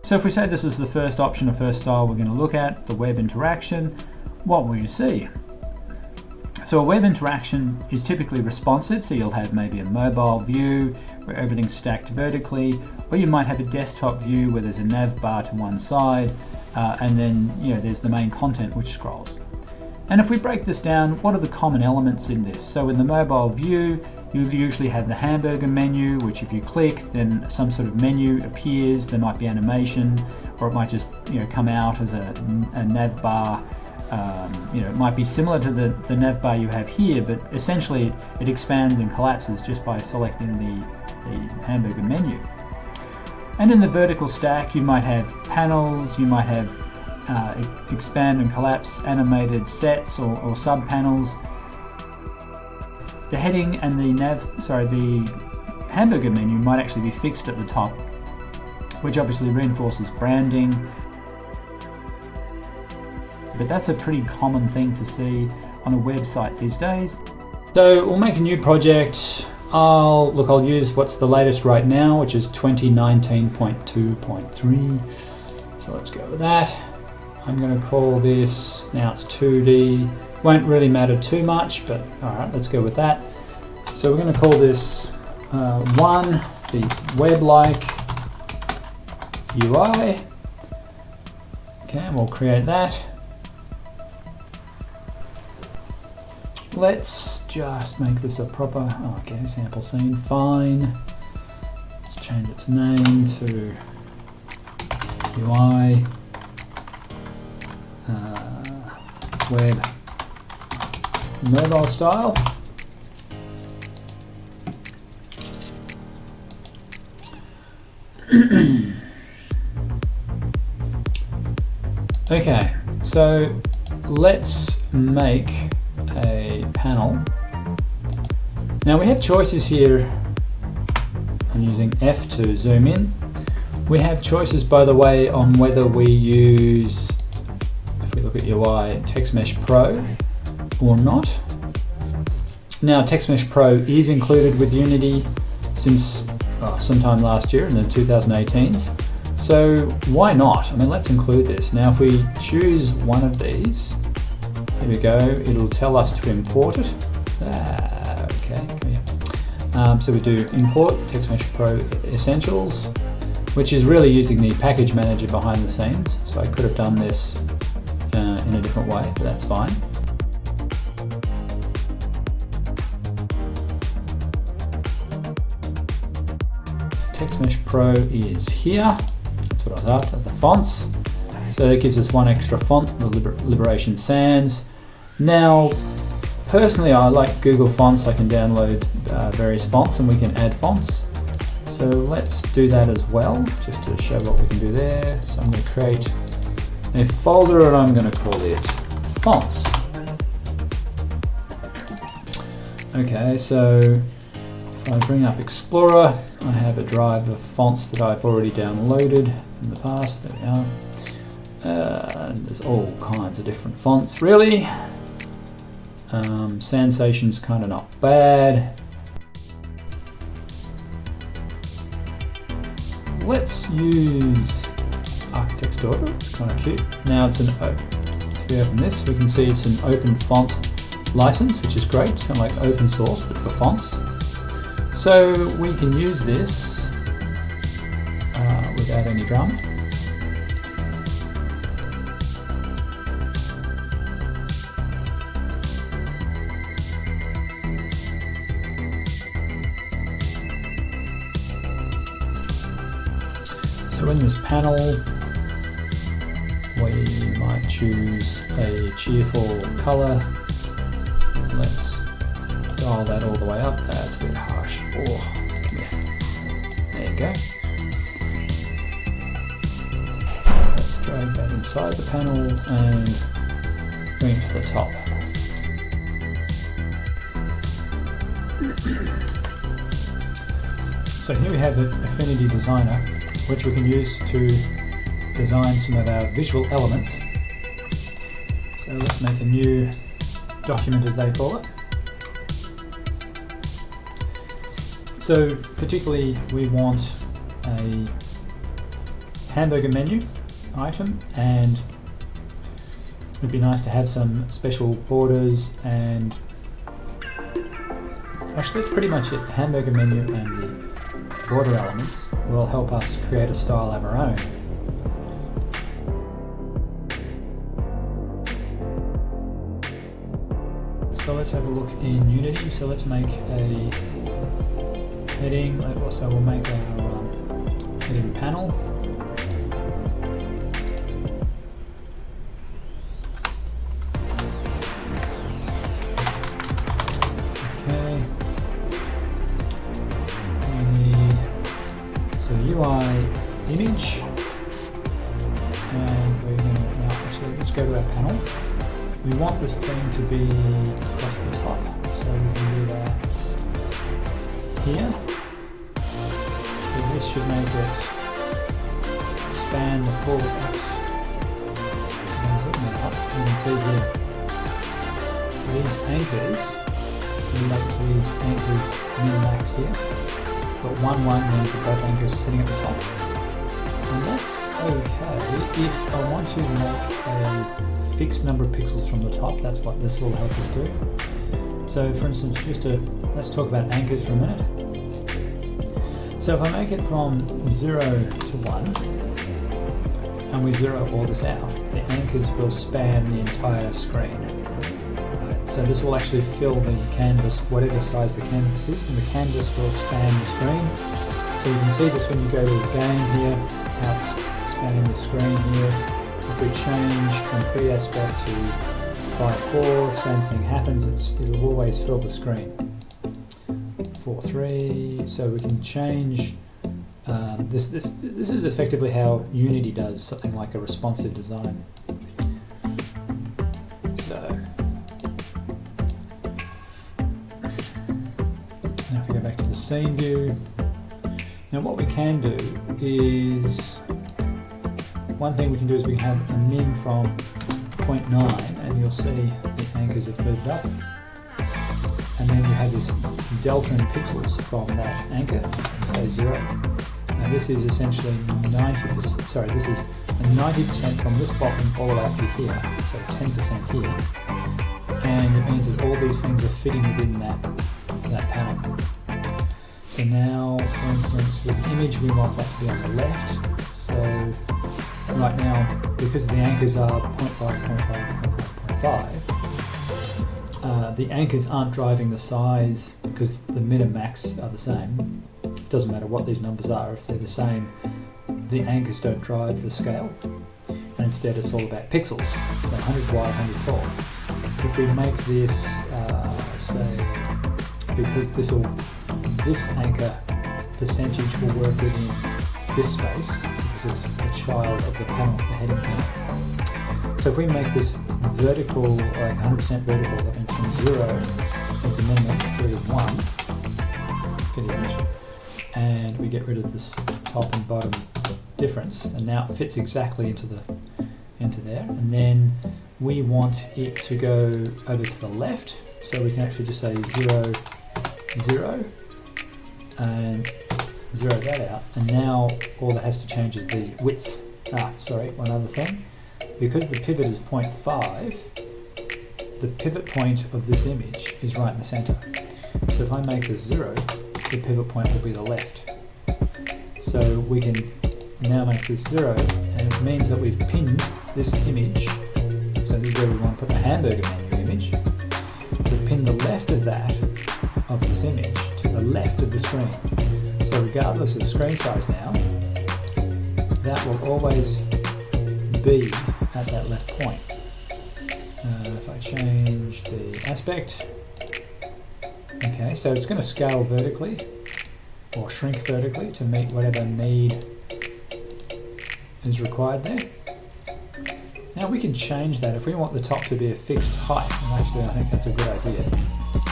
So if we say this is the first option or first style we're going to look at, the web interaction, what will you see? So a web interaction is typically responsive, so you'll have maybe a mobile view where everything's stacked vertically, or you might have a desktop view where there's a nav bar to one side, and then there's the main content which scrolls. And if we break this down, what are the common elements in this? So in the mobile view, you usually have the hamburger menu, which if you click, then some sort of menu appears. There might be animation, or it might just come out as a nav bar. It might be similar to the nav bar you have here, but essentially it expands and collapses just by selecting the hamburger menu. And in the vertical stack, you might have panels, you might have expand and collapse animated sets or sub-panels. The heading and the hamburger menu might actually be fixed at the top, which obviously reinforces branding. But that's a pretty common thing to see on a website these days. So we'll make a new project. I'll use what's the latest right now, which is 2019.2.3. So let's go with that. I'm going to call this, now it's 2D. Won't really matter too much, but all right, let's go with that. So we're going to call this 1, the web-like UI. Okay, and we'll create that. Let's just make this a proper, sample scene, fine. Let's change its name to UI web mobile style. Okay, so let's make a panel. Now we have choices here. I'm using F to zoom in. We have choices, by the way, on whether we use, if we look at UI, TextMesh Pro or not. Now TextMesh Pro is included with Unity since sometime last year in the 2018s. So why not? I mean, let's include this. Now if we choose one of these, here we go, it'll tell us to import it. Okay, come here. So we do import TextMesh Pro Essentials, which is really using the package manager behind the scenes. So I could have done this in a different way, but that's fine. TextMesh Pro is here. That's what I was after, the fonts. So that gives us one extra font, the Liberation Sans. Now, personally, I like Google Fonts. I can download various fonts and we can add fonts. So let's do that as well, just to show what we can do there. So I'm going to create a folder and I'm going to call it fonts. Okay, so if I bring up Explorer, I have a drive of fonts that I've already downloaded in the past. There we are. And there's all kinds of different fonts, really. Sensation's kind of not bad. Let's use Architect's Daughter. It's kind of cute. Now it's if we open this, we can see it's an open font license, which is great. It's kind of like open source, but for fonts. So we can use this without any drama. So in this panel, we might choose a cheerful color. Let's dial that all the way up. That's a bit harsh. Oh, come here. There you go. Let's drag that inside the panel and bring it to the top. So here we have the Affinity Designer, which we can use to design some of our visual elements. So let's make a new document, as they call it. So particularly we want a hamburger menu item, and it'd be nice to have some special borders, and actually that's pretty much it. The hamburger menu and the border elements will help us create a style of our own. So let's have a look in Unity. So let's make a heading. Also, we'll make our heading panel. Okay. We need UI image, and we're going to now actually let's go to our panel. We want this thing to be across the top, so we can do that here. So this should make it span the full X. Zoom it up. You can see here these anchors relate to these anchors min-max here, but 1, 1 means that both anchors are sitting at the top. And that's okay if I want to make a fixed number of pixels from the top. That's what this will help us do. So for instance, let's talk about anchors for a minute. So if I make it from 0 to 1 and we zero all this out, the anchors will span the entire screen. So this will actually fill the canvas, whatever size the canvas is, and the canvas will span the screen. So you can see this when you go to the game here, how it's spanning the screen here. If we change from free aspect to 5:4, same thing happens. It'll always fill the screen. 4:3. So we can change. This is effectively how Unity does something like a responsive design. So now if we go back to the scene view. Now what we can do is, one thing we can do is we can have a min from 0.9, and you'll see the anchors have moved up. And then you have this delta in pixels from that anchor, say 0. Now this is essentially 90%, sorry, this is a 90% from this bottom all the way up to here, so 10% here. And it means that all these things are fitting within that panel. So now, for instance, with the image, we want that to be on the left. So right now, because the anchors are 0.5, 0.5, 0.5, the anchors aren't driving the size because the min and max are the same. It doesn't matter what these numbers are, if they're the same, the anchors don't drive the scale, and instead it's all about pixels. So 100 wide, 100 tall. If we make this, say, because this anchor percentage will work within this space, because it's a child of the panel, the heading panel. So if we make this vertical, like 100% vertical, that means from 0 as the minimum to 1 for the image, and we get rid of this top and bottom difference, and now it fits exactly into there. And then we want it to go over to the left, so we can actually just say 0, 0, and zero that out, and now all that has to change is the width. Sorry, one other thing. Because the pivot is 0.5, the pivot point of this image is right in the center. So if I make this 0, the pivot point will be the left. So we can now make this 0, and it means that we've pinned this image. So this is where we want to put the hamburger menu image. We've pinned the left of that, of this image, to the left of the screen. So regardless of screen size now, that will always be at that left point. If I change the aspect, okay, so it's going to scale vertically or shrink vertically to meet whatever need is required there. Now we can change that if we want the top to be a fixed height, and actually I think that's a good idea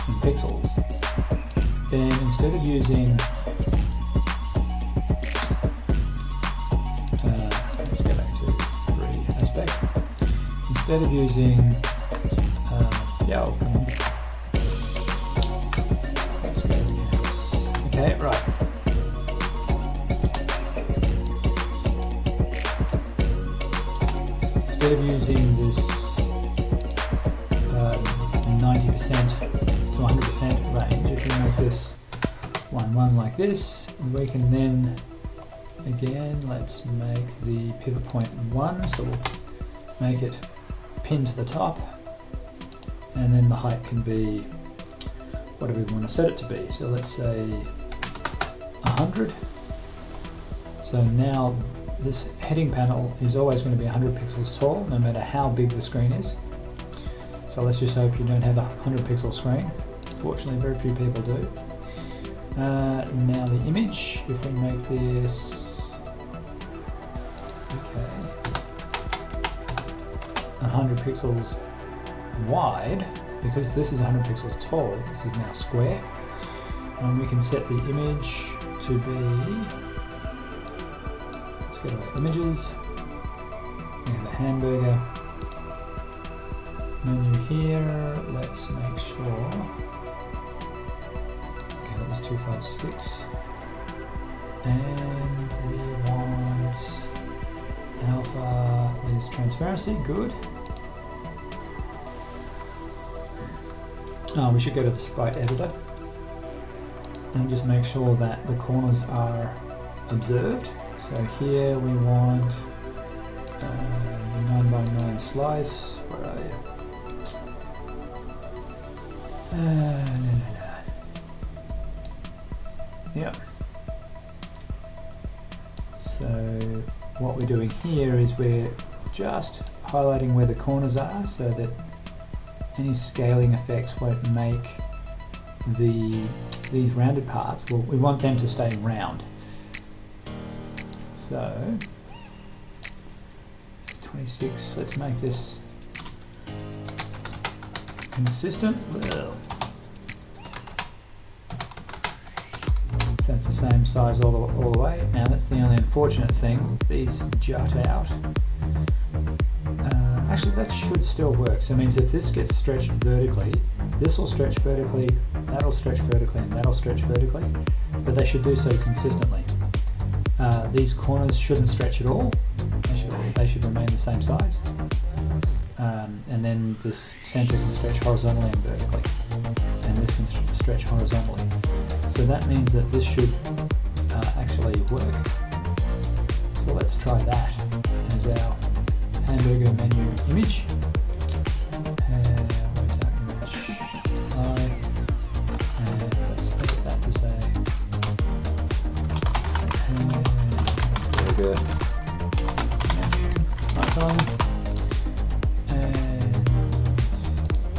in pixels. Then instead of using let's go back to 3 aspect. Instead of using come on. Let's go yes. Okay, right. instead of using this 90% to 100% range, if you make this 1, like this, we can then, again, let's make the pivot point 1, so we'll make it pin to the top, and then the height can be whatever we want to set it to be. So let's say 100. So now this heading panel is always going to be 100 pixels tall, no matter how big the screen is. So let's just hope you don't have a 100 pixel screen. Fortunately, very few people do. Now the image, if we make this, okay, 100 pixels wide, because this is 100 pixels tall, this is now square, and we can set the image to be, let's go to our images, we have a hamburger menu here, let's make sure, okay, that was 256, and we want alpha is transparency, good. We should go to the sprite editor and just make sure that the corners are observed. So here we want the 9x9 slice. Where are you? Yeah. So what we're doing here is we're just highlighting where the corners are so that any scaling effects won't make these rounded parts. Well, we want them to stay round. So it's 26. Let's make this consistent. So it's the same size all the way. Now that's the only unfortunate thing. These jut out. Actually, that should still work. So it means if this gets stretched vertically, this will stretch vertically, that'll stretch vertically, and that'll stretch vertically, but they should do so consistently. These corners shouldn't stretch at all. They should remain the same size. And then this center can stretch horizontally and vertically, and this can stretch horizontally. So that means that this should actually work. So let's try that as our hamburger menu image. Where's our image? And let's edit that to say hamburger menu icon. And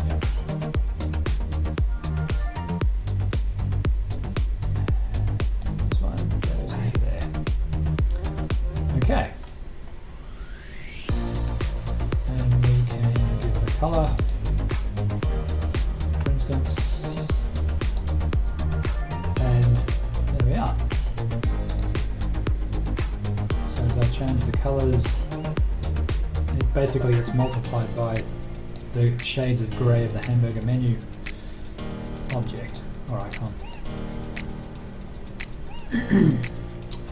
yep. This one goes into there. Okay. Color, for instance, and there we are. So as I change the colors, it basically gets multiplied by the shades of grey of the hamburger menu object or icon.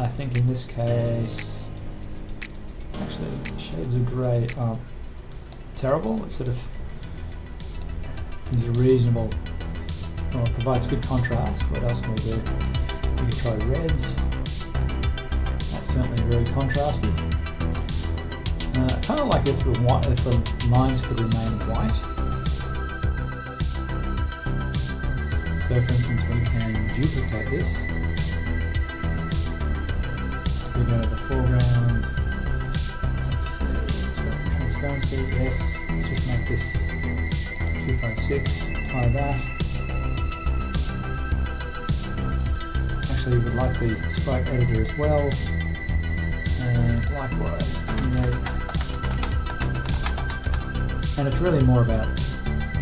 I think in this case, actually, shades of grey are terrible. It sort of is a reasonable, or provides good contrast. What else can we do? We can try reds. That's certainly very contrasty. Kind of like if the lines could remain white. So for instance, we can duplicate this. We go to the foreground. Let's see. Transparency, yes, let's just make this 256, try that. Actually, we would like the sprite editor as well, and likewise, and it's really more about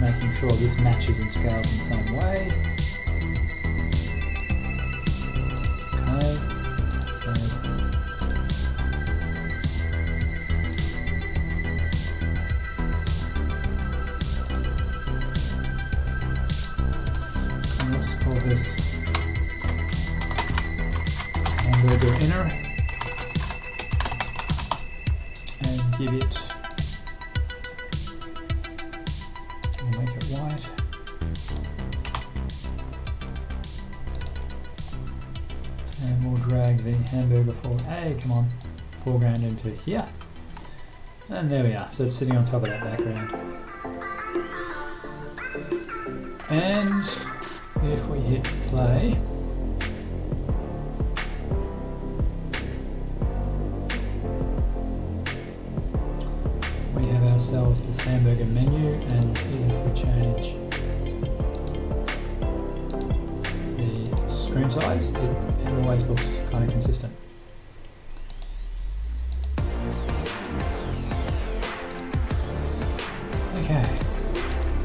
making sure this matches and scales in the same way. Okay, so let's call this hamburger inner and give it the hamburger come on, foreground into here. And there we are, so it's sitting on top of that background. And if we hit play, we have ourselves this hamburger menu, and if we change the screen size, it always looks kind of consistent. Okay,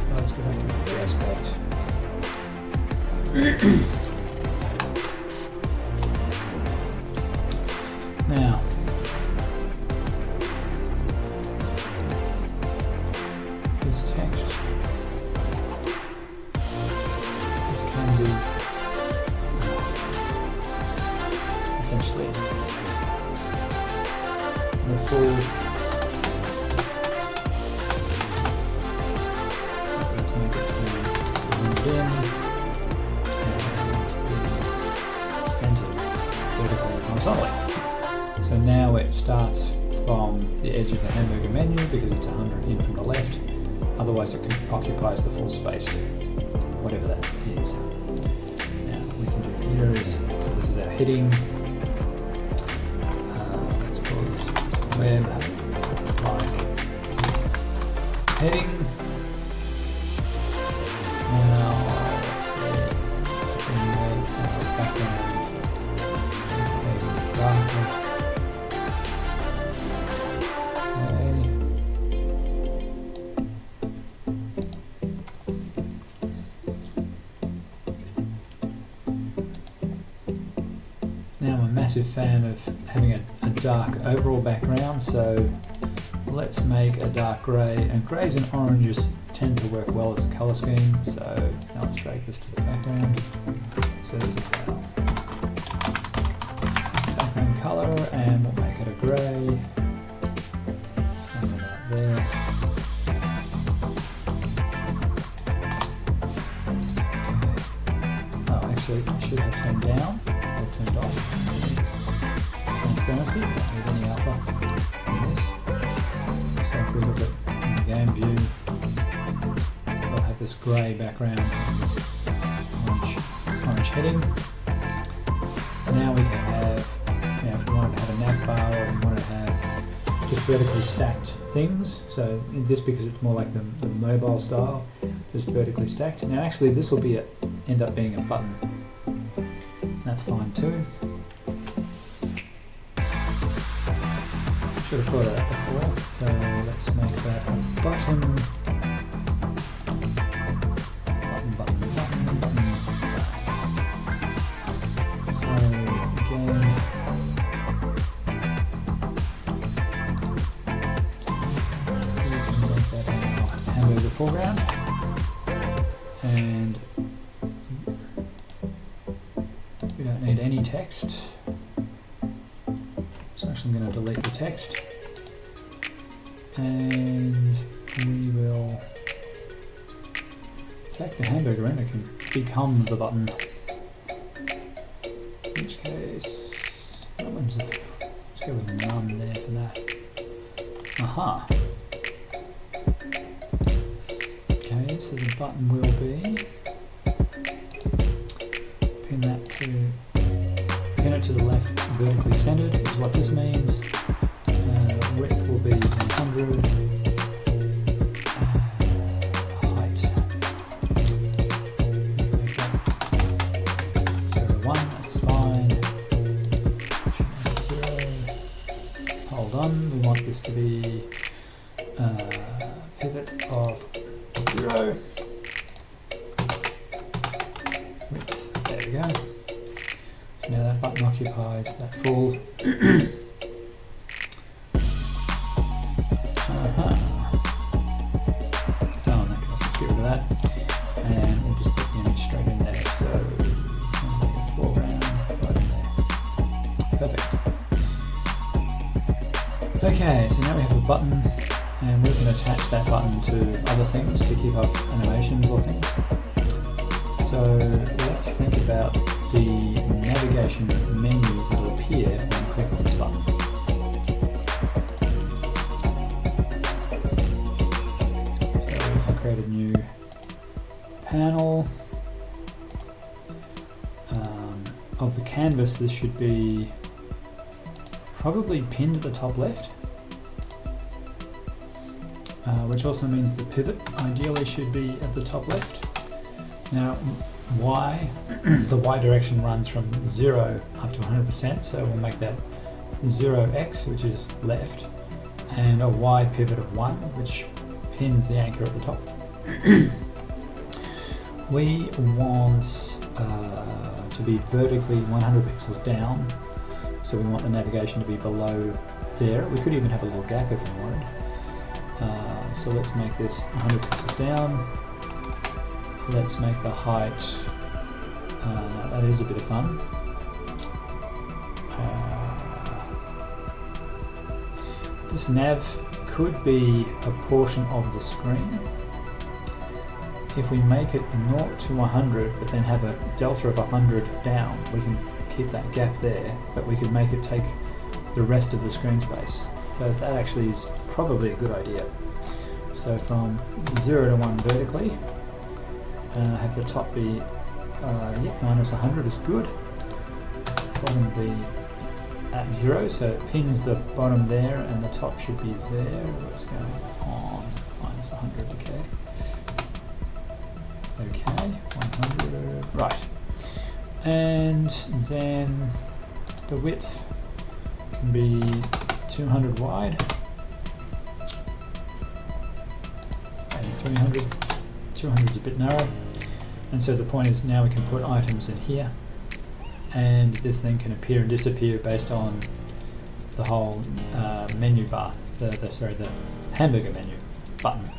so let's go back to free aspect. Now, this text, this can be essentially the full. Let's make it zoomed in and centered vertically horizontally. So now it starts from the edge of the hamburger menu because it's 100 in from the left. Otherwise it occupies the full space, whatever that is. Now what we can do here is, so this is our heading. Let's call this web like heading. Now let's see if we can make our background as a darker. Now I'm a massive fan of having a dark overall background, so let's make a dark grey, and greys and oranges tend to work well as a colour scheme, so now let's drag this to the background. So this is our background colour, and we'll make it a grey, somewhere about there. Okay. Oh, actually I should have turned down. Turned off. Transparency, we don't need any alpha in this. So if we look at in the game view, we'll have this grey background and this orange heading. Now we can have, if we wanted to have a nav bar, or we wanted to have just vertically stacked things. So in this, because it's more like the mobile style, just vertically stacked. Now actually this will be end up being a button. That's fine too. Should have thought of that before. So let's make that a button. Button. So again, we can make that our hamburger foreground. And we don't need any text, so actually I'm going to delete the text, and we will take the hamburger and it can become the button, in which case, let's go with none there for that. Aha! Okay, so the button will be, pin it to the left, vertically centered is what this means. Width will be 100. Height. Make that 0 to 1, that's fine. 0. Hold on, we want this to be pivot of 0. Width, there we go. Now that button occupies that full. Oh, in that case, let's get rid of that. And we'll just put the image straight in there. So, foreground right in there. Perfect. Okay, so now we have a button, and we can attach that button to other things to keep off animations or things. So let's think about the navigation menu a little up here when I click on this button. So we can create a new panel. Of the canvas, this should be probably pinned at the top left, which also means the pivot ideally should be at the top left. Now Y, the Y direction runs from 0 up to 100%, so we'll make that 0x, which is left, and a Y pivot of 1, which pins the anchor at the top. We want to be vertically 100 pixels down, so we want the navigation to be below there. We could even have a little gap if we wanted. So let's make this 100 pixels down. Let's make the height, that is a bit of fun. This nav could be a portion of the screen. If we make it 0 to 100 but then have a delta of 100 down, we can keep that gap there, but we could make it take the rest of the screen space. So that actually is probably a good idea. So from 0 to 1 vertically, have the top be, minus 100 is good. Bottom be at 0, so it pins the bottom there and the top should be there. What's going on? Minus 100, okay. Okay, 100, right. And then the width can be 200 wide and 300. 200 is a bit narrow. And so the point is now we can put items in here, and this thing can appear and disappear based on the whole menu bar, the hamburger menu button.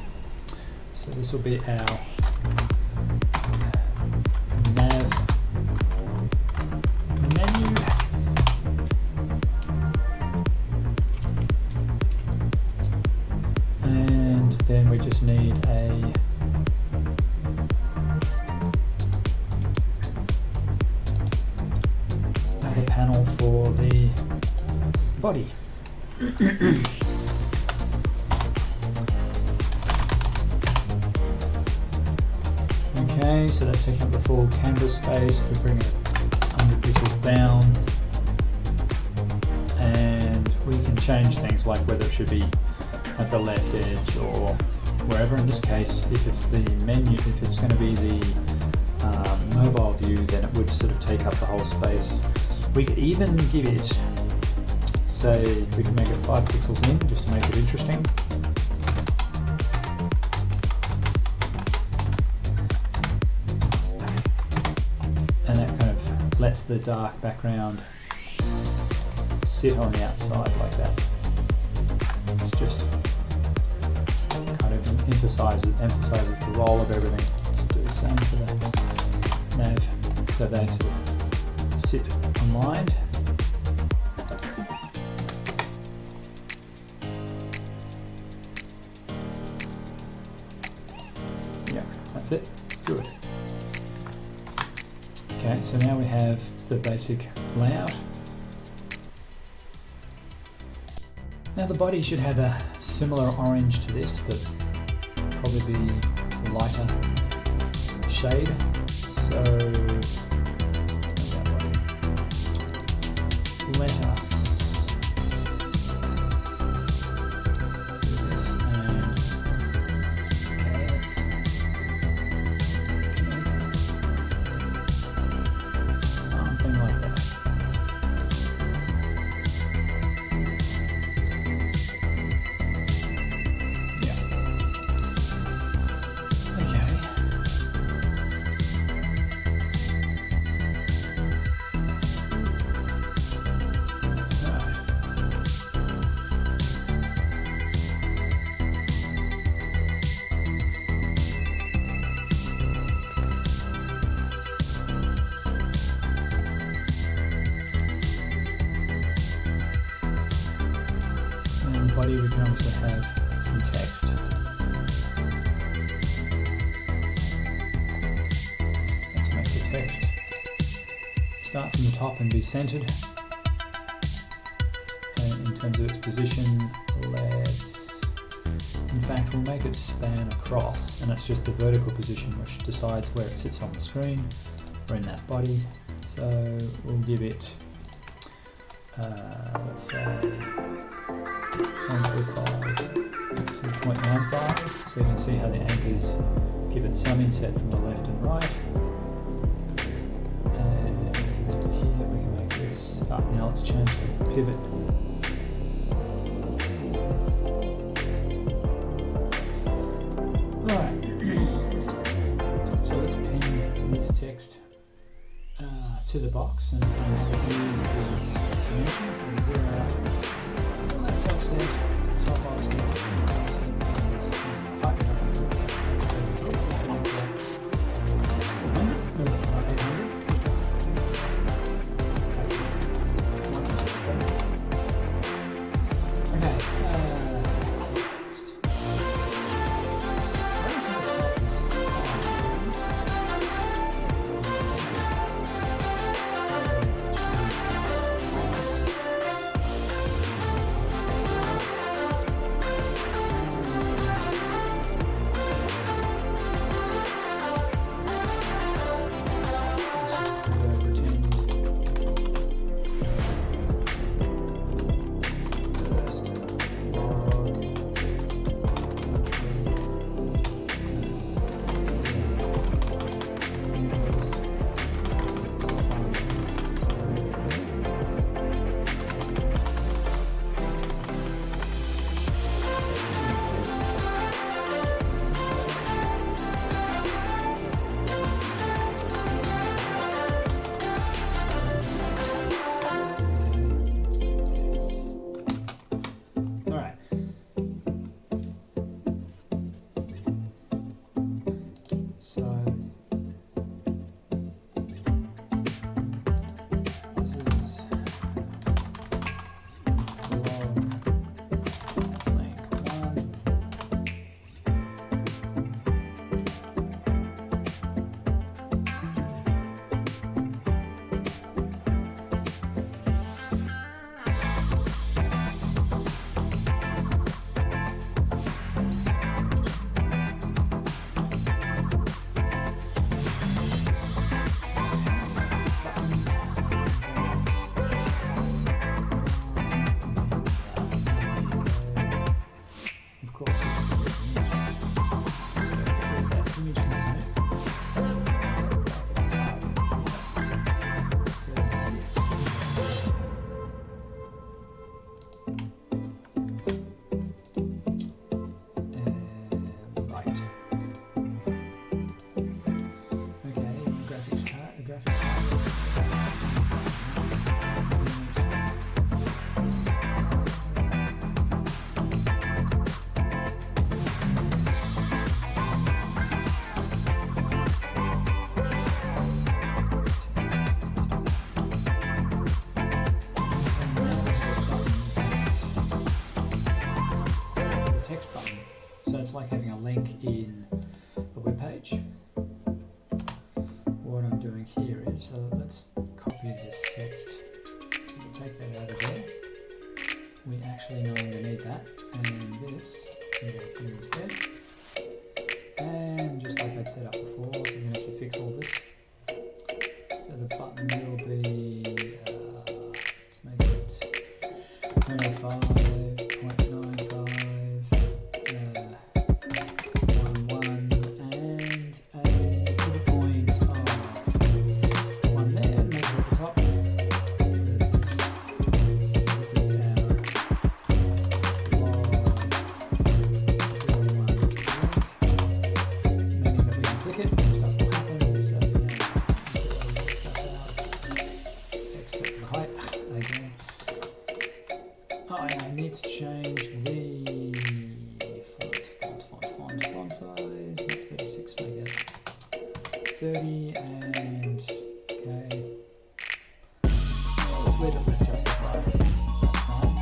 So this will be our nav menu. And then we just need another panel for the body. Okay, so that's taking up the full canvas space. If we bring it 100 pixels down, and we can change things like whether it should be at the left edge or wherever. In this case, if it's the menu, if it's going to be the mobile view, then it would sort of take up the whole space. We could even give it, say, we can make it 5 pixels in just to make it interesting. And that kind of lets the dark background sit on the outside like that. It's just kind of emphasizes the role of everything. Let's do the same for the nav, so they sort of sit aligned. Yeah, that's it. Good. Okay, so now we have the basic layout. Now the body should have a similar orange to this, but probably be a lighter shade. So where's that body? Let us do this and okay, let's something like that. Body, we can also have some text. Let's make the text start from the top and be centered. terms of its position. In fact, we'll make it span across, and it's just the vertical position which decides where it sits on the screen or in that body. So we'll give it, let's say 125 to 0.95, so you can see how the anchors give it some inset from the left and right. And here we can make this up. Now let's change the pivot. Alright, so let's pin this text to the box, and here's the dimensions. So 0 out, left offset, top offset, height It's like having a link in a web page. What I'm doing here is, let's copy this text. So we'll take that out of there. We actually no longer need that, and this can go here instead. And just like I'd set up before, so we're going to have to fix all this. So the button will be, let's make it 105, 0.95. I need to change the font size, not 36, make it 30, and okay. Let's leave it with justified. That's fine.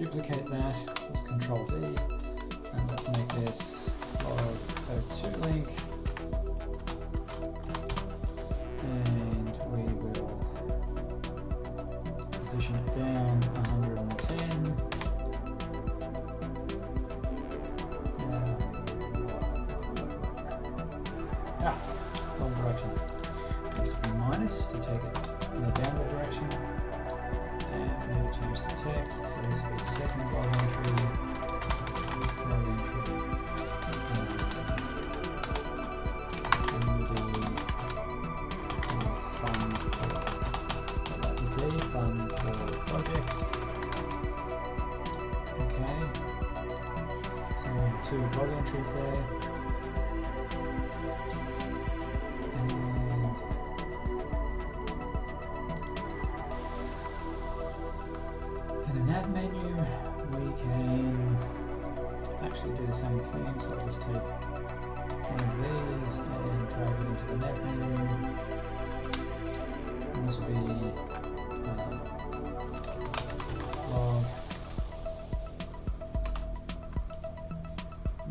duplicate that with Control D, and let's make this log O2 link, and we will position it down 110. Wrong direction. It needs to be minus to take it in a downward direction. And we need to change the text, so this will be the second log entry. Log entry. Fund for the D, fund for projects. Okay. So we have two log entries there. In the nav menu, we can actually do the same thing. So I'll just take one of these and drag it into the nav menu. And this will be log.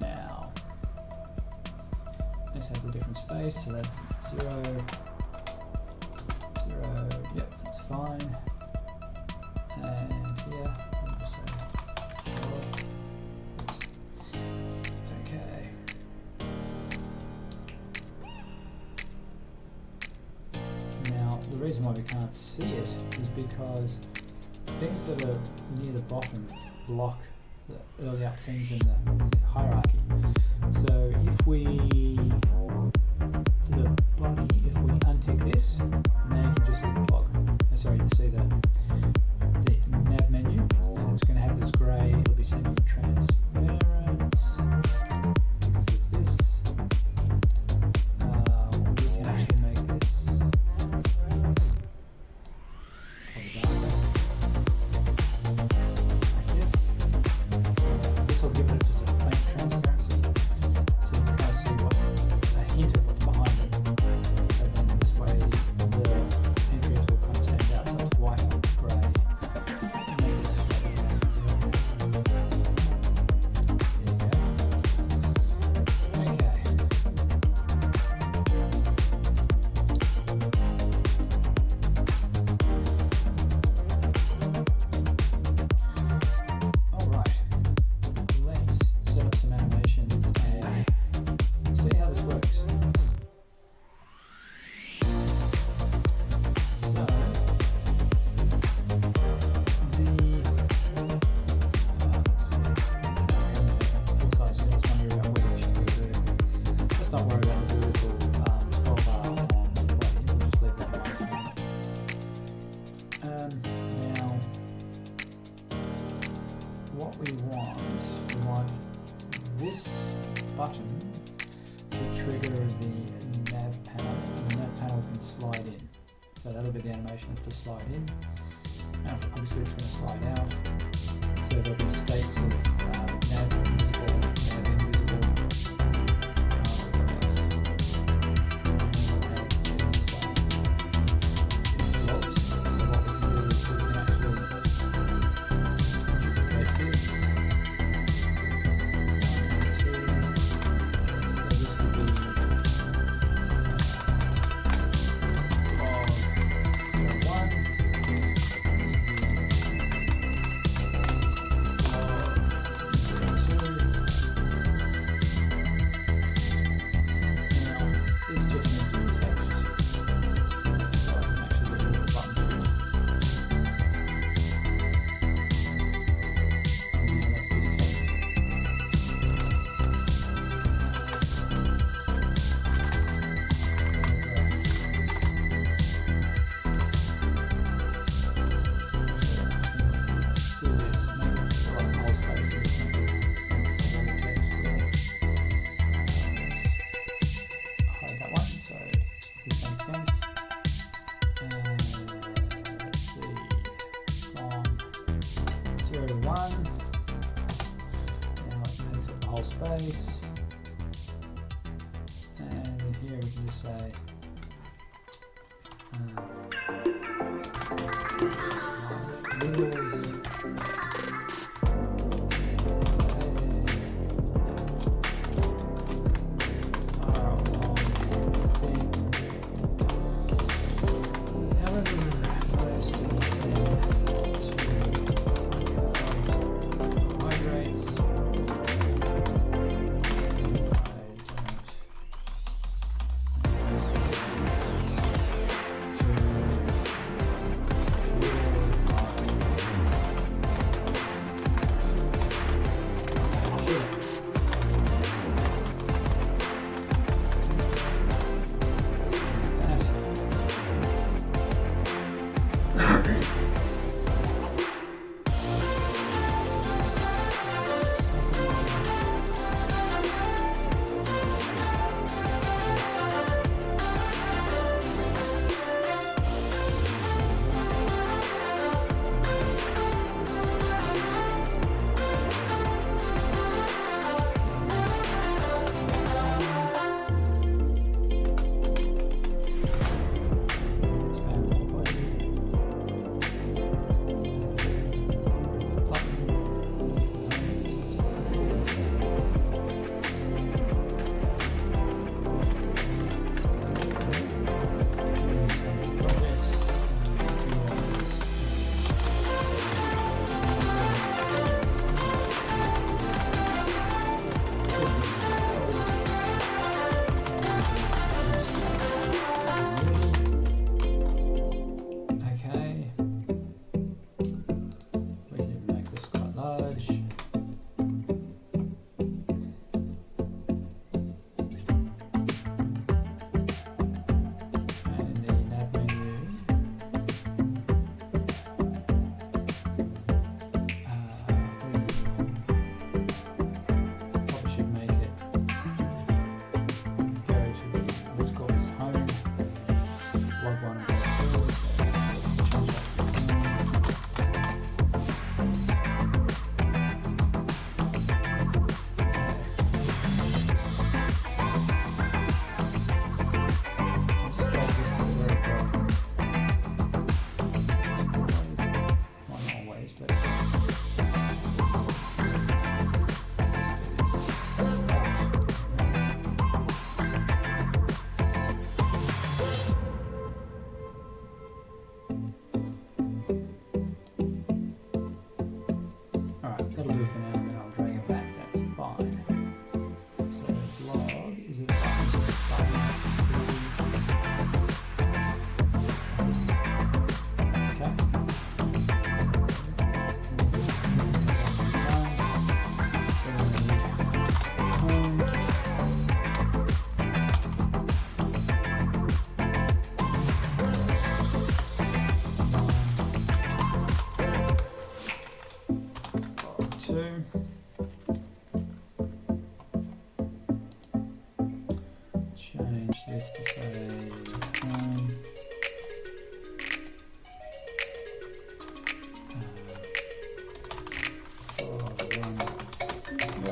Now, this has a different space, so that's 0, 0, yep, that's fine. And here, I'll just say, oops. Okay. Now, the reason why we can't see it is because things that are near the bottom block the early up things in the hierarchy. So if we, for the body, if we untick this, now you can just see the blog. Sorry, see the nav menu, and it's going to have this grey, it'll be semi-transparent, because it's this. We can actually make this like this. So this will give it just a faint transparency, so you can kind of see what's a hint of what's behind it. And then this way the entries will kind of stand out, so it's white or grey. Not worry about the vertical scroll bar on the body, we'll just leave that alone for a minute. Now, what we want this button to trigger the nav panel, and the nav panel can slide in. So that'll be the animation is to slide in. Now, obviously it's going to slide out. So there'll be states of nav invisible, nav invisible. Space, and in here we can just say wheels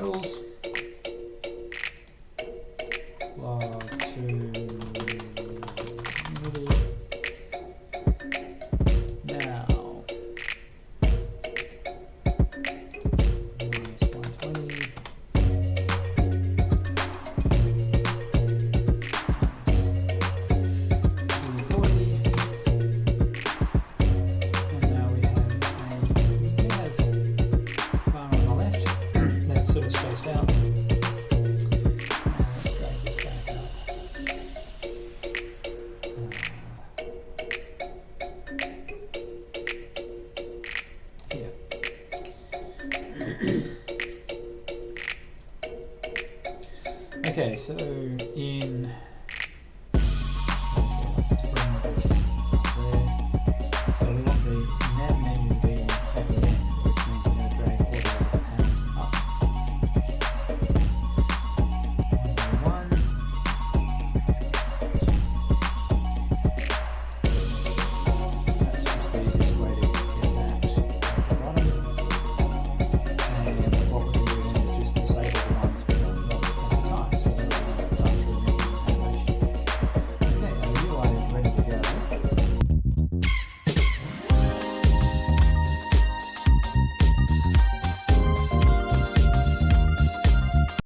levels. Log to unity. Now minus 120. 240. And now we have a nav bar on the left that's sort of spaced out. Let's drag this back up. Here. Okay, so in